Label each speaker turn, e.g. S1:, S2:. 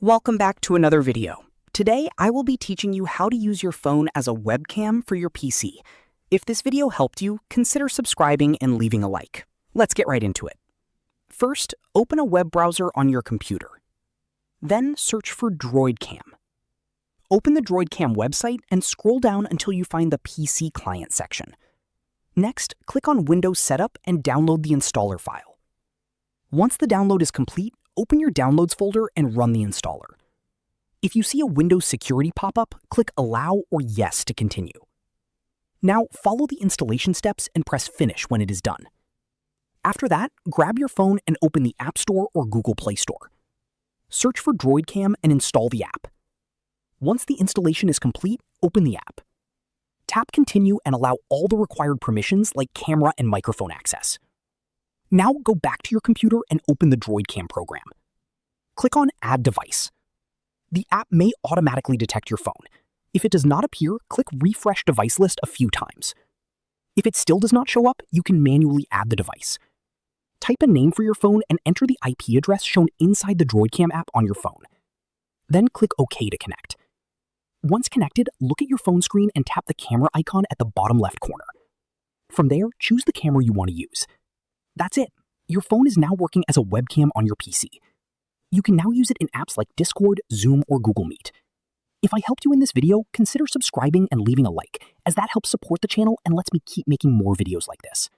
S1: Welcome back to another video. Today, I will be teaching you how to use your phone as a webcam for your PC. If this video helped you, consider subscribing and leaving a like. Let's get right into it. First, open a web browser on your computer. Then search for DroidCam. Open the DroidCam website and scroll down until you find the PC client section. Next, click on Windows Setup and download the installer file. Once the download is complete, open your Downloads folder and run the installer. If you see a Windows security pop-up, click Allow or Yes to continue. Now, follow the installation steps and press Finish when it is done. After that, grab your phone and open the App Store or Google Play Store. Search for DroidCam and install the app. Once the installation is complete, open the app. Tap Continue and allow all the required permissions like camera and microphone access. Now go back to your computer and open the DroidCam program. Click on Add Device. The app may automatically detect your phone. If it does not appear, click Refresh Device List a few times. If it still does not show up, you can manually add the device. Type a name for your phone and enter the IP address shown inside the DroidCam app on your phone. Then click OK to connect. Once connected, look at your phone screen and tap the camera icon at the bottom left corner. From there, choose the camera you want to use. That's it. Your phone is now working as a webcam on your PC. You can now use it in apps like Discord, Zoom, or Google Meet. If I helped you in this video, consider subscribing and leaving a like, as that helps support the channel and lets me keep making more videos like this.